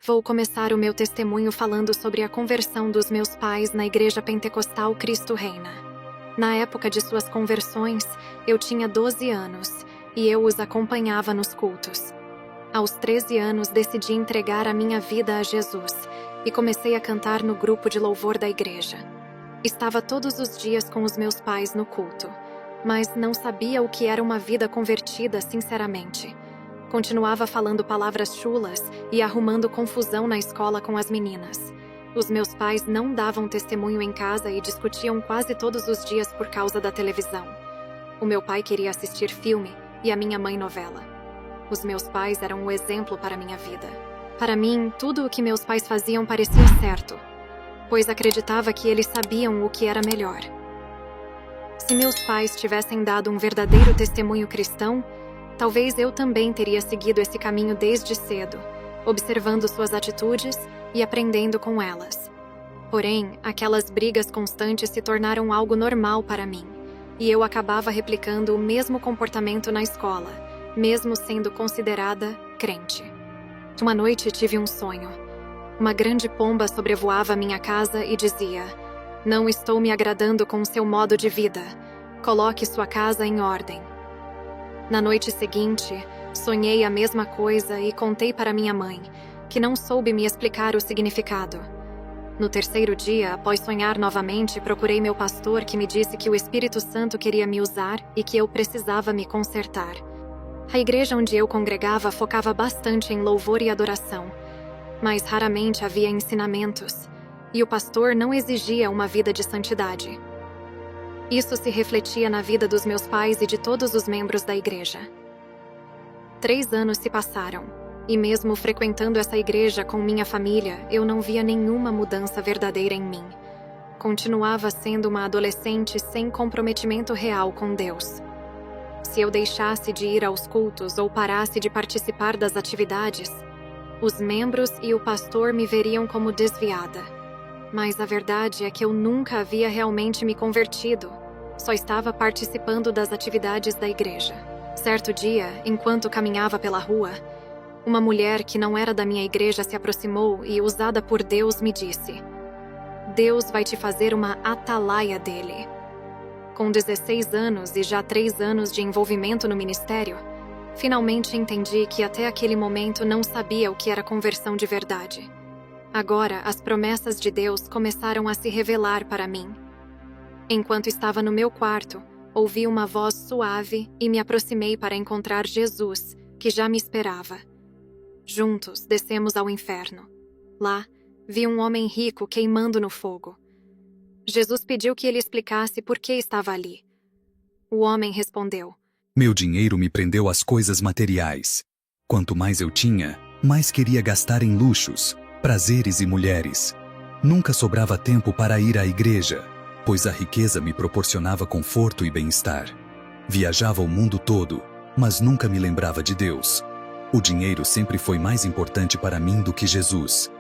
Vou começar o meu testemunho falando sobre a conversão dos meus pais na Igreja Pentecostal Cristo Reina. Na época de suas conversões, eu tinha 12 anos e eu os acompanhava nos cultos. Aos 13 anos, decidi entregar a minha vida a Jesus e comecei a cantar no grupo de louvor da igreja. Estava todos os dias com os meus pais no culto, mas não sabia o que era uma vida convertida sinceramente. Continuava falando palavras chulas e arrumando confusão na escola com as meninas. Os meus pais não davam testemunho em casa e discutiam quase todos os dias por causa da televisão. O meu pai queria assistir filme e a minha mãe novela. Os meus pais eram um exemplo para minha vida. Para mim, tudo o que meus pais faziam parecia certo, pois acreditava que eles sabiam o que era melhor. Se meus pais tivessem dado um verdadeiro testemunho cristão, talvez eu também teria seguido esse caminho desde cedo, observando suas atitudes e aprendendo com elas. Porém, aquelas brigas constantes se tornaram algo normal para mim, e eu acabava replicando o mesmo comportamento na escola, mesmo sendo considerada crente. Uma noite tive um sonho. Uma grande pomba sobrevoava minha casa e dizia: "Não estou me agradando com seu modo de vida. Coloque sua casa em ordem." Na noite seguinte, sonhei a mesma coisa e contei para minha mãe, que não soube me explicar o significado. No terceiro dia, após sonhar novamente, procurei meu pastor, que me disse que o Espírito Santo queria me usar e que eu precisava me consertar. A igreja onde eu congregava focava bastante em louvor e adoração, mas raramente havia ensinamentos, e o pastor não exigia uma vida de santidade. Isso se refletia na vida dos meus pais e de todos os membros da igreja. 3 anos se passaram, e mesmo frequentando essa igreja com minha família, eu não via nenhuma mudança verdadeira em mim. Continuava sendo uma adolescente sem comprometimento real com Deus. Se eu deixasse de ir aos cultos ou parasse de participar das atividades, os membros e o pastor me veriam como desviada. Mas a verdade é que eu nunca havia realmente me convertido, só estava participando das atividades da igreja. Certo dia, enquanto caminhava pela rua, uma mulher que não era da minha igreja se aproximou e, usada por Deus, me disse: "Deus vai te fazer uma atalaia dele." Com 16 anos e já 3 anos de envolvimento no ministério, finalmente entendi que até aquele momento não sabia o que era conversão de verdade. Agora, as promessas de Deus começaram a se revelar para mim. Enquanto estava no meu quarto, ouvi uma voz suave e me aproximei para encontrar Jesus, que já me esperava. Juntos, descemos ao inferno. Lá, vi um homem rico queimando no fogo. Jesus pediu que ele explicasse por que estava ali. O homem respondeu: "Meu dinheiro me prendeu às coisas materiais. Quanto mais eu tinha, mais queria gastar em luxos, prazeres e mulheres. Nunca sobrava tempo para ir à igreja, pois a riqueza me proporcionava conforto e bem-estar. Viajava o mundo todo, mas nunca me lembrava de Deus. O dinheiro sempre foi mais importante para mim do que Jesus.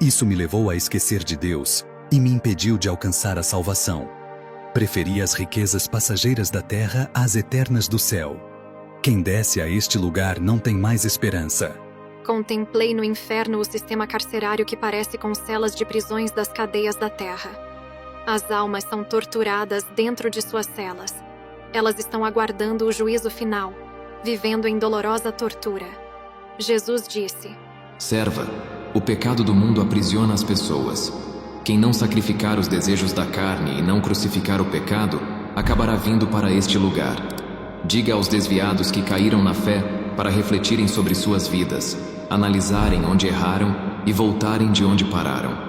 Isso me levou a esquecer de Deus e me impediu de alcançar a salvação. Preferi as riquezas passageiras da terra às eternas do céu. Quem desce a este lugar não tem mais esperança." Contemplei no inferno o sistema carcerário que parece com celas de prisões das cadeias da terra. As almas são torturadas dentro de suas celas. Elas estão aguardando o juízo final, vivendo em dolorosa tortura. Jesus disse: "Serva, o pecado do mundo aprisiona as pessoas. Quem não sacrificar os desejos da carne e não crucificar o pecado, acabará vindo para este lugar. Diga aos desviados que caíram na fé para refletirem sobre suas vidas, analisarem onde erraram e voltarem de onde pararam.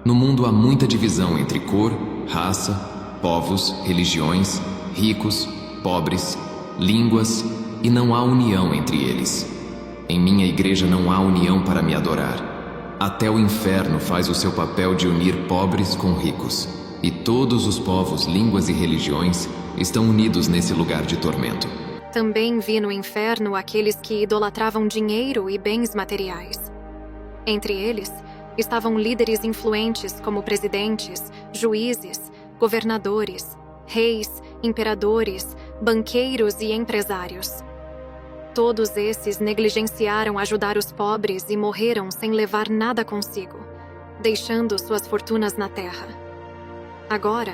No mundo há muita divisão entre cor, raça, povos, religiões, ricos, pobres, línguas, e não há união entre eles. Em minha igreja não há união para me adorar. Até o inferno faz o seu papel de unir pobres com ricos, e todos os povos, línguas e religiões estão unidos nesse lugar de tormento." Também vi no inferno aqueles que idolatravam dinheiro e bens materiais. Entre eles, estavam líderes influentes como presidentes, juízes, governadores, reis, imperadores, banqueiros e empresários. Todos esses negligenciaram ajudar os pobres e morreram sem levar nada consigo, deixando suas fortunas na terra. Agora,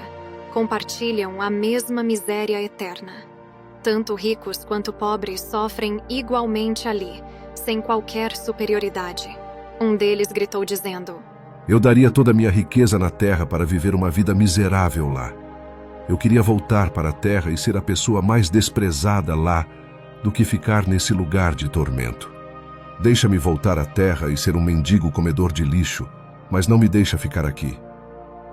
compartilham a mesma miséria eterna. Tanto ricos quanto pobres sofrem igualmente ali, sem qualquer superioridade. Um deles gritou dizendo: Eu daria toda a minha riqueza na terra para viver uma vida miserável lá. Eu queria voltar para a terra e ser a pessoa mais desprezada lá do que ficar nesse lugar de tormento. Deixa-me voltar à terra e ser um mendigo comedor de lixo, mas não me deixa ficar aqui.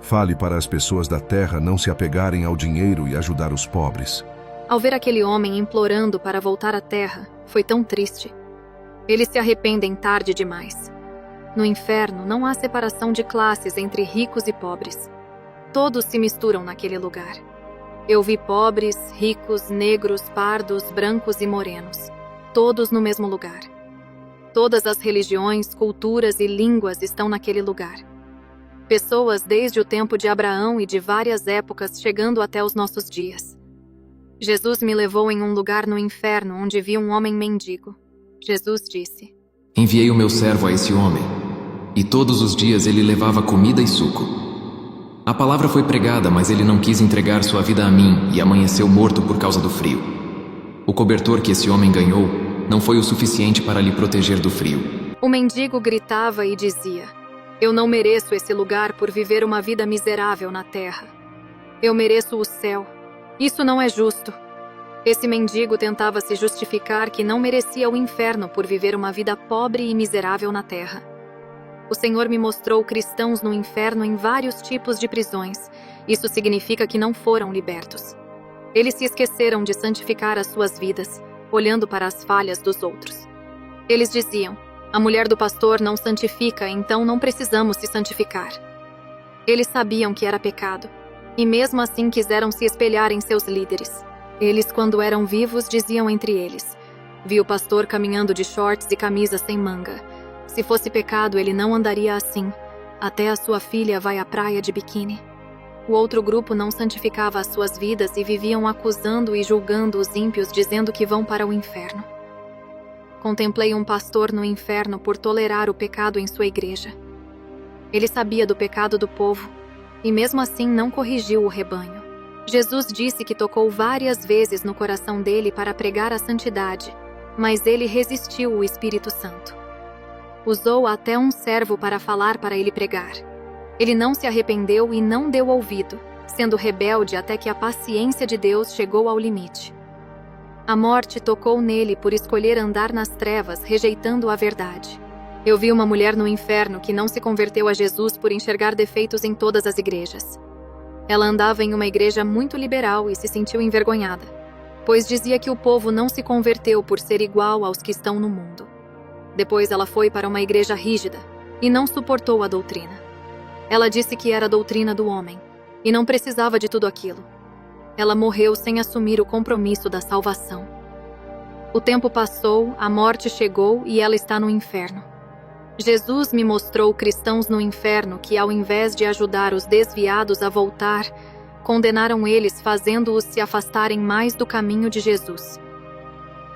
Fale para as pessoas da terra não se apegarem ao dinheiro e ajudar os pobres. Ao ver aquele homem implorando para voltar à terra, foi tão triste. Eles se arrependem tarde demais. No inferno não há separação de classes entre ricos e pobres. Todos se misturam naquele lugar. Eu vi pobres, ricos, negros, pardos, brancos e morenos, todos no mesmo lugar. Todas as religiões, culturas e línguas estão naquele lugar. Pessoas desde o tempo de Abraão e de várias épocas chegando até os nossos dias. Jesus me levou em um lugar no inferno onde vi um homem mendigo. Jesus disse: Enviei o meu servo a esse homem, e todos os dias ele levava comida e suco. A palavra foi pregada, mas ele não quis entregar sua vida a mim e amanheceu morto por causa do frio. O cobertor que esse homem ganhou não foi o suficiente para lhe proteger do frio. O mendigo gritava e dizia: Eu não mereço esse lugar por viver uma vida miserável na terra. Eu mereço o céu. Isso não é justo. Esse mendigo tentava se justificar que não merecia o inferno por viver uma vida pobre e miserável na terra. O Senhor me mostrou cristãos no inferno em vários tipos de prisões. Isso significa que não foram libertos. Eles se esqueceram de santificar as suas vidas, olhando para as falhas dos outros. Eles diziam: a mulher do pastor não santifica, então não precisamos se santificar. Eles sabiam que era pecado, e mesmo assim quiseram se espelhar em seus líderes. Eles, quando eram vivos, diziam entre eles: vi o pastor caminhando de shorts e camisa sem manga. Se fosse pecado, ele não andaria assim. Até a sua filha vai à praia de biquíni. O outro grupo não santificava as suas vidas e viviam acusando e julgando os ímpios, dizendo que vão para o inferno. Contemplei um pastor no inferno por tolerar o pecado em sua igreja. Ele sabia do pecado do povo e mesmo assim não corrigiu o rebanho. Jesus disse que tocou várias vezes no coração dele para pregar a santidade, mas ele resistiu o Espírito Santo. Usou até um servo para falar para ele pregar. Ele não se arrependeu e não deu ouvido, sendo rebelde até que a paciência de Deus chegou ao limite. A morte tocou nele por escolher andar nas trevas, rejeitando a verdade. Eu vi uma mulher no inferno que não se converteu a Jesus por enxergar defeitos em todas as igrejas. Ela andava em uma igreja muito liberal e se sentiu envergonhada, pois dizia que o povo não se converteu por ser igual aos que estão no mundo. Depois ela foi para uma igreja rígida e não suportou a doutrina. Ela disse que era a doutrina do homem e não precisava de tudo aquilo. Ela morreu sem assumir o compromisso da salvação. O tempo passou, a morte chegou e ela está no inferno. Jesus me mostrou cristãos no inferno que, ao invés de ajudar os desviados a voltar, condenaram eles, fazendo-os se afastarem mais do caminho de Jesus.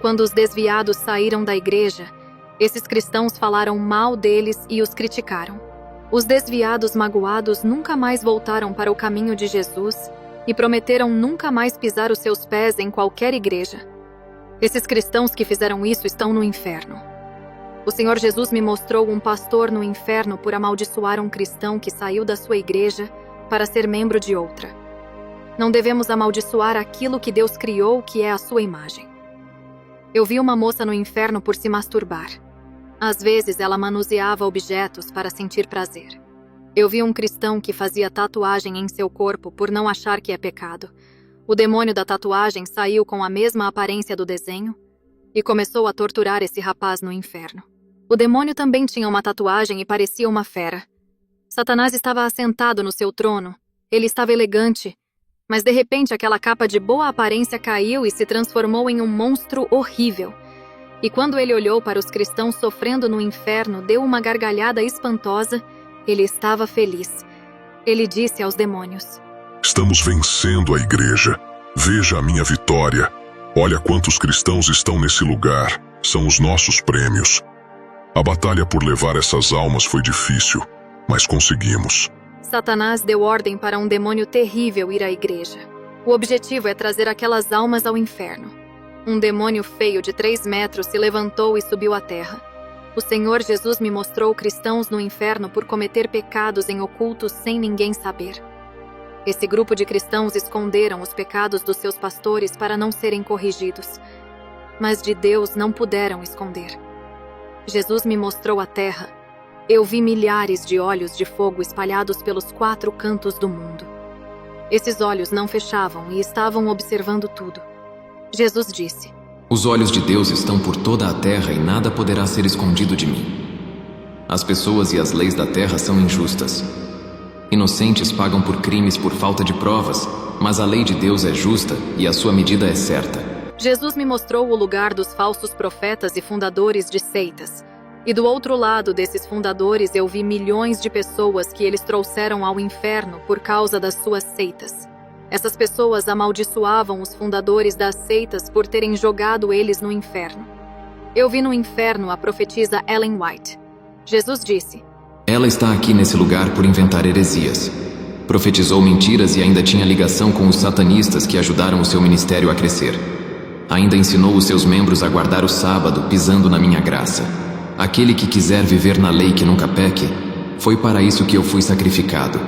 Quando os desviados saíram da igreja, esses cristãos falaram mal deles e os criticaram. Os desviados magoados nunca mais voltaram para o caminho de Jesus e prometeram nunca mais pisar os seus pés em qualquer igreja. Esses cristãos que fizeram isso estão no inferno. O Senhor Jesus me mostrou um pastor no inferno por amaldiçoar um cristão que saiu da sua igreja para ser membro de outra. Não devemos amaldiçoar aquilo que Deus criou, que é a sua imagem. Eu vi uma moça no inferno por se masturbar. Às vezes ela manuseava objetos para sentir prazer. Eu vi um cristão que fazia tatuagem em seu corpo por não achar que é pecado. O demônio da tatuagem saiu com a mesma aparência do desenho e começou a torturar esse rapaz no inferno. O demônio também tinha uma tatuagem e parecia uma fera. Satanás estava assentado no seu trono. Ele estava elegante, mas de repente aquela capa de boa aparência caiu e se transformou em um monstro horrível. E quando ele olhou para os cristãos sofrendo no inferno, deu uma gargalhada espantosa. Ele estava feliz. Ele disse aos demônios: Estamos vencendo a igreja. Veja a minha vitória. Olha quantos cristãos estão nesse lugar. são os nossos prêmios. A batalha por levar essas almas foi difícil, mas conseguimos. Satanás deu ordem para um demônio terrível ir à igreja. O objetivo é trazer aquelas almas ao inferno. Um demônio feio de 3 metros se levantou e subiu à terra. O Senhor Jesus me mostrou cristãos no inferno por cometer pecados em oculto sem ninguém saber. Esse grupo de cristãos esconderam os pecados dos seus pastores para não serem corrigidos, mas de Deus não puderam esconder. Jesus me mostrou a terra. Eu vi milhares de olhos de fogo espalhados pelos 4 cantos do mundo. Esses olhos não fechavam e estavam observando tudo. Jesus disse: Os olhos de Deus estão por toda a terra e nada poderá ser escondido de mim. As pessoas e as leis da terra são injustas. Inocentes pagam por crimes por falta de provas, mas a lei de Deus é justa e a sua medida é certa. Jesus me mostrou o lugar dos falsos profetas e fundadores de seitas. E do outro lado desses fundadores eu vi milhões de pessoas que eles trouxeram ao inferno por causa das suas seitas. Essas pessoas amaldiçoavam os fundadores das seitas por terem jogado eles no inferno. Eu vi no inferno a profetisa Ellen White. Jesus disse: Ela está aqui nesse lugar por inventar heresias. Profetizou mentiras e ainda tinha ligação com os satanistas que ajudaram o seu ministério a crescer. Ainda ensinou os seus membros a guardar o sábado, pisando na minha graça. Aquele que quiser viver na lei que nunca peque, foi para isso que eu fui sacrificado.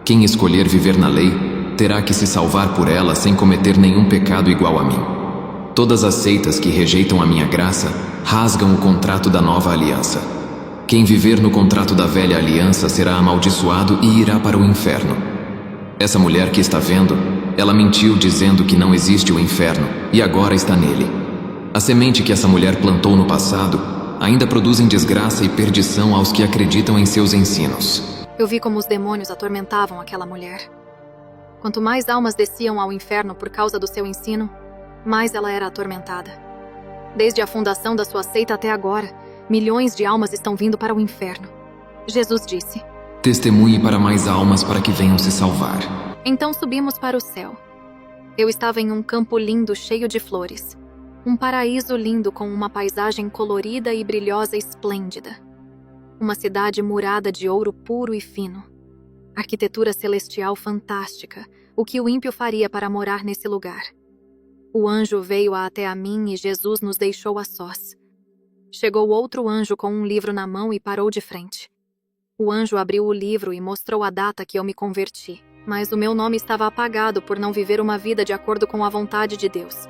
Quem escolher viver na lei, terá que se salvar por ela sem cometer nenhum pecado igual a mim. Todas as seitas que rejeitam a minha graça, rasgam o contrato da nova aliança. Quem viver no contrato da velha aliança será amaldiçoado e irá para o inferno. Essa mulher que está vendo, ela mentiu dizendo que não existe o inferno, e agora está nele. A semente que essa mulher plantou no passado ainda produzem desgraça e perdição aos que acreditam em seus ensinos. Eu vi como os demônios atormentavam aquela mulher. Quanto mais almas desciam ao inferno por causa do seu ensino, mais ela era atormentada. Desde a fundação da sua seita até agora, milhões de almas estão vindo para o inferno. Jesus disse: Testemunhe para mais almas para que venham se salvar. Então subimos para o céu. Eu estava em um campo lindo cheio de flores. Um paraíso lindo com uma paisagem colorida e brilhosa esplêndida. Uma cidade murada de ouro puro e fino. Arquitetura celestial fantástica, o que o ímpio faria para morar nesse lugar. O anjo veio até a mim e Jesus nos deixou a sós. Chegou outro anjo com um livro na mão e parou de frente. O anjo abriu o livro e mostrou a data que eu me converti, mas o meu nome estava apagado por não viver uma vida de acordo com a vontade de Deus.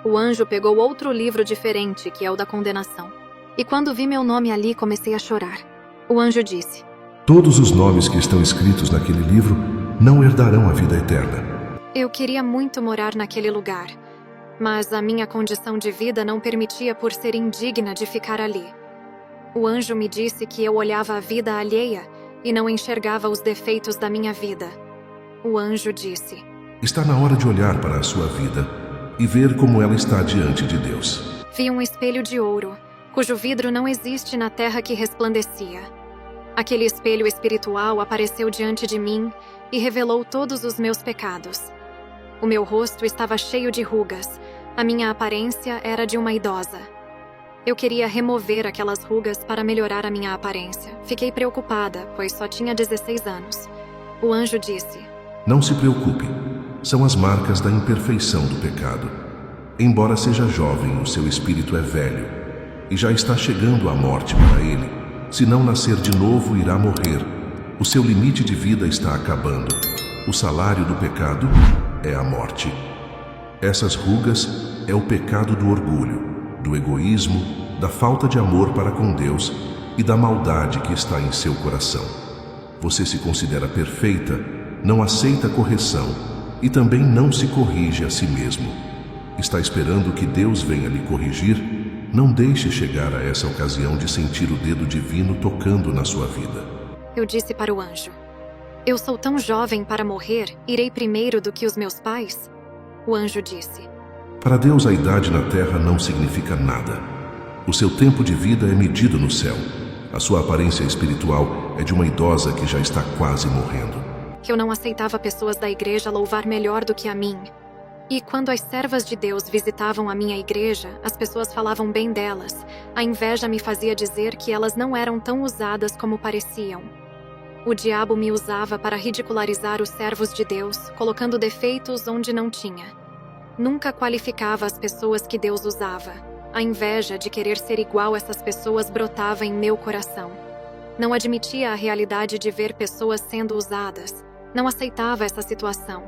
O anjo pegou outro livro diferente, que é o da condenação. E quando vi meu nome ali, comecei a chorar. O anjo disse: Todos os nomes que estão escritos naquele livro não herdarão a vida eterna. Eu queria muito morar naquele lugar, mas a minha condição de vida não permitia por ser indigna de ficar ali. O anjo me disse que eu olhava a vida alheia e não enxergava os defeitos da minha vida. O anjo disse: Está na hora de olhar para a sua vida e ver como ela está diante de Deus. Vi um espelho de ouro, cujo vidro não existe na terra que resplandecia. Aquele espelho espiritual apareceu diante de mim e revelou todos os meus pecados. O meu rosto estava cheio de rugas, a minha aparência era de uma idosa. Eu queria remover aquelas rugas para melhorar a minha aparência. Fiquei preocupada, pois só tinha 16 anos. O anjo disse: Não se preocupe, são as marcas da imperfeição do pecado. Embora seja jovem, o seu espírito é velho, e já está chegando a morte para ele. Se não nascer de novo, irá morrer. O seu limite de vida está acabando. O salário do pecado é a morte. Essas rugas é o pecado do orgulho, do egoísmo, da falta de amor para com Deus e da maldade que está em seu coração. Você se considera perfeita, não aceita correção e também não se corrige a si mesmo. Está esperando que Deus venha lhe corrigir? Não deixe chegar a essa ocasião de sentir o dedo divino tocando na sua vida. Eu disse para o anjo: Eu sou tão jovem para morrer, irei primeiro do que os meus pais? O anjo disse: Para Deus a idade na terra não significa nada. O seu tempo de vida é medido no céu. A sua aparência espiritual é de uma idosa que já está quase morrendo. Que eu não aceitava pessoas da igreja louvar melhor do que a mim. E quando as servas de Deus visitavam a minha igreja, as pessoas falavam bem delas. A inveja me fazia dizer que elas não eram tão usadas como pareciam. O diabo me usava para ridicularizar os servos de Deus, colocando defeitos onde não tinha. Nunca qualificava as pessoas que Deus usava. A inveja de querer ser igual a essas pessoas brotava em meu coração. Não admitia a realidade de ver pessoas sendo usadas. Não aceitava essa situação.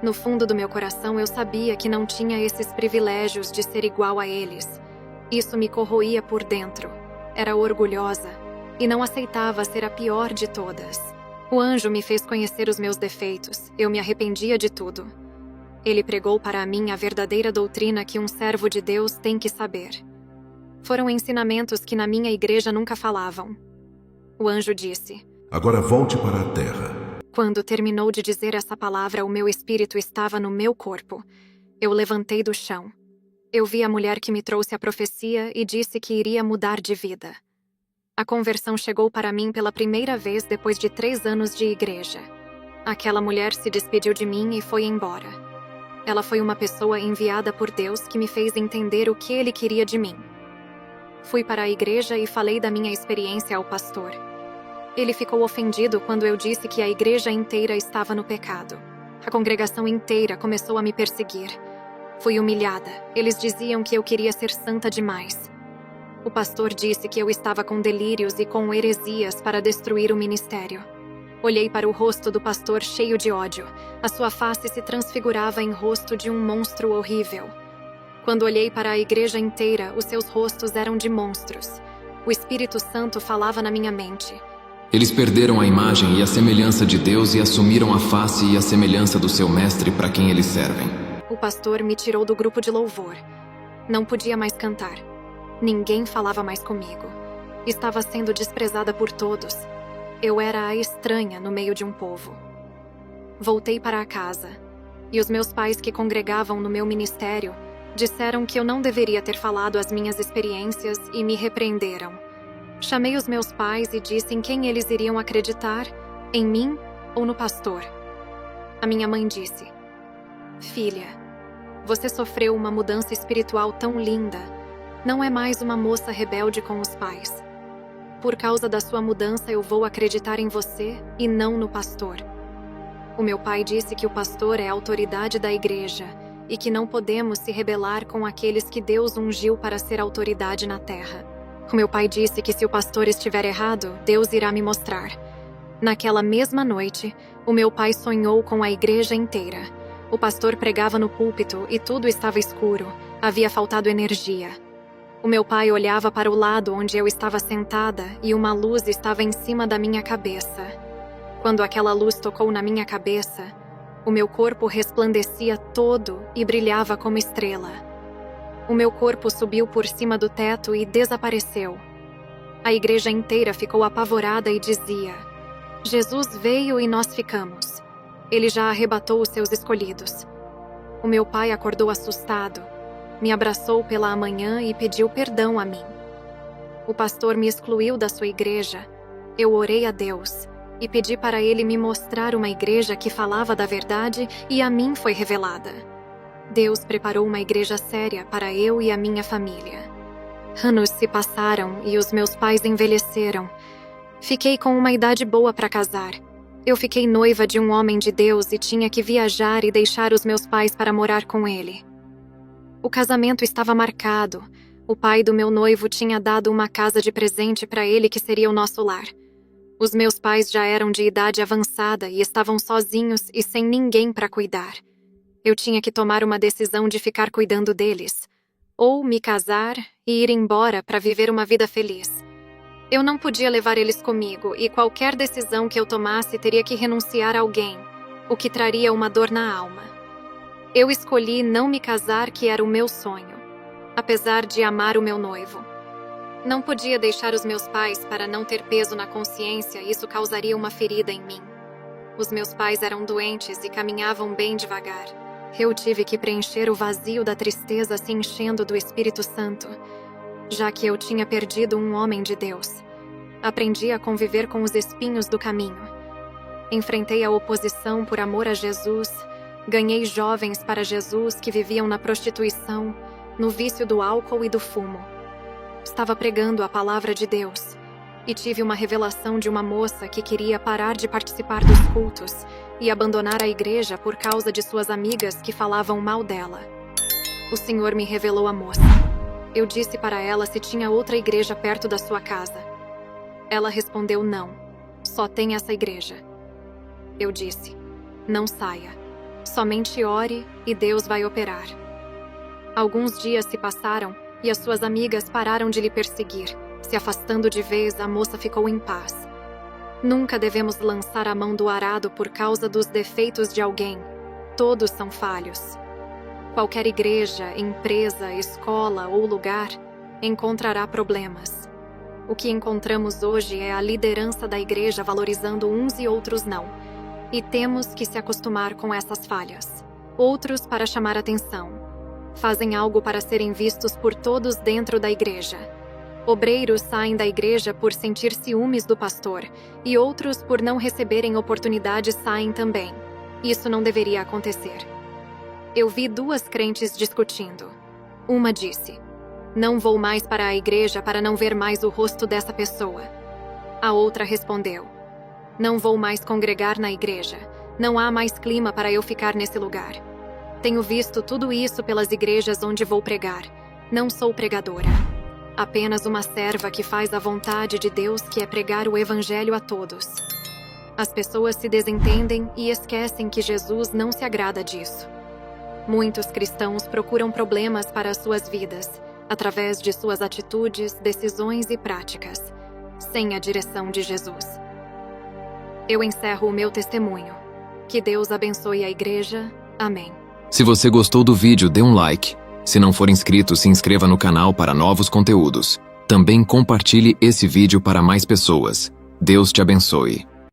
No fundo do meu coração eu sabia que não tinha esses privilégios de ser igual a eles. Isso me corroía por dentro. Era orgulhosa e não aceitava ser a pior de todas. O anjo me fez conhecer os meus defeitos. Eu me arrependia de tudo. Ele pregou para mim a verdadeira doutrina que um servo de Deus tem que saber. Foram ensinamentos que na minha igreja nunca falavam. O anjo disse: Agora volte para a terra. Quando terminou de dizer essa palavra, o meu espírito estava no meu corpo. Eu levantei do chão. Eu vi a mulher que me trouxe a profecia e disse que iria mudar de vida. A conversão chegou para mim pela primeira vez depois de 3 anos de igreja. Aquela mulher se despediu de mim e foi embora. Ela foi uma pessoa enviada por Deus que me fez entender o que Ele queria de mim. Fui para a igreja e falei da minha experiência ao pastor. Ele ficou ofendido quando eu disse que a igreja inteira estava no pecado. A congregação inteira começou a me perseguir. Fui humilhada. Eles diziam que eu queria ser santa demais. O pastor disse que eu estava com delírios e com heresias para destruir o ministério. Olhei para o rosto do pastor cheio de ódio. A sua face se transfigurava em rosto de um monstro horrível. Quando olhei para a igreja inteira, os seus rostos eram de monstros. O Espírito Santo falava na minha mente. Eles perderam a imagem e a semelhança de Deus e assumiram a face e a semelhança do seu mestre para quem eles servem. O pastor me tirou do grupo de louvor. Não podia mais cantar. Ninguém falava mais comigo. Estava sendo desprezada por todos. Eu era a estranha no meio de um povo. Voltei para a casa. E os meus pais que congregavam no meu ministério disseram que eu não deveria ter falado as minhas experiências e me repreenderam. Chamei os meus pais e disse em quem eles iriam acreditar, em mim ou no pastor. A minha mãe disse: Filha, você sofreu uma mudança espiritual tão linda. Não é mais uma moça rebelde com os pais. Por causa da sua mudança eu vou acreditar em você e não no pastor. O meu pai disse que o pastor é a autoridade da igreja e que não podemos se rebelar com aqueles que Deus ungiu para ser autoridade na terra. O meu pai disse que se o pastor estiver errado, Deus irá me mostrar. Naquela mesma noite, o meu pai sonhou com a igreja inteira. O pastor pregava no púlpito e tudo estava escuro. Havia faltado energia. O meu pai olhava para o lado onde eu estava sentada e uma luz estava em cima da minha cabeça. Quando aquela luz tocou na minha cabeça, o meu corpo resplandecia todo e brilhava como estrela. O meu corpo subiu por cima do teto e desapareceu. A igreja inteira ficou apavorada e dizia: Jesus veio e nós ficamos. Ele já arrebatou os seus escolhidos. O meu pai acordou assustado, me abraçou pela manhã e pediu perdão a mim. O pastor me excluiu da sua igreja. Eu orei a Deus e pedi para ele me mostrar uma igreja que falava da verdade e a mim foi revelada. Deus preparou uma igreja séria para eu e a minha família. Anos se passaram e os meus pais envelheceram. Fiquei com uma idade boa para casar. Eu fiquei noiva de um homem de Deus e tinha que viajar e deixar os meus pais para morar com ele. O casamento estava marcado. O pai do meu noivo tinha dado uma casa de presente para ele que seria o nosso lar. Os meus pais já eram de idade avançada e estavam sozinhos e sem ninguém para cuidar. Eu tinha que tomar uma decisão de ficar cuidando deles, ou me casar e ir embora para viver uma vida feliz. Eu não podia levar eles comigo e qualquer decisão que eu tomasse teria que renunciar a alguém, o que traria uma dor na alma. Eu escolhi não me casar, que era o meu sonho, apesar de amar o meu noivo. Não podia deixar os meus pais para não ter peso na consciência, isso causaria uma ferida em mim. Os meus pais eram doentes e caminhavam bem devagar. Eu tive que preencher o vazio da tristeza se enchendo do Espírito Santo, já que eu tinha perdido um homem de Deus. Aprendi a conviver com os espinhos do caminho. Enfrentei a oposição por amor a Jesus, Ganhei jovens para Jesus que viviam na prostituição, no vício do álcool e do fumo. Estava pregando a palavra de Deus e tive uma revelação de uma moça que queria parar de participar dos cultos e abandonar a igreja por causa de suas amigas que falavam mal dela. O Senhor me revelou a moça. Eu disse para ela se tinha outra igreja perto da sua casa. Ela respondeu não, só tem essa igreja. Eu disse, não saia, somente ore e Deus vai operar. Alguns dias se passaram e as suas amigas pararam de lhe perseguir. Se afastando de vez, a moça ficou em paz. Nunca devemos lançar a mão do arado por causa dos defeitos de alguém. Todos são falhos. Qualquer igreja, empresa, escola ou lugar encontrará problemas. O que encontramos hoje é a liderança da igreja valorizando uns e outros não. E temos que se acostumar com essas falhas. Outros para chamar atenção. Fazem algo para serem vistos por todos dentro da igreja. Obreiros saem da igreja por sentir ciúmes do pastor, e outros por não receberem oportunidades saem também. Isso não deveria acontecer. Eu vi duas crentes discutindo. Uma disse, não vou mais para a igreja para não ver mais o rosto dessa pessoa. A outra respondeu, não vou mais congregar na igreja, não há mais clima para eu ficar nesse lugar. Tenho visto tudo isso pelas igrejas onde vou pregar. Não sou pregadora. Apenas uma serva que faz a vontade de Deus, que é pregar o evangelho a todos. As pessoas se desentendem e esquecem que Jesus não se agrada disso. Muitos cristãos procuram problemas para as suas vidas, através de suas atitudes, decisões e práticas, sem a direção de Jesus. Eu encerro o meu testemunho. Que Deus abençoe a igreja. Amém. Se você gostou do vídeo, dê um like. Se não for inscrito, se inscreva no canal para novos conteúdos. Também compartilhe esse vídeo para mais pessoas. Deus te abençoe.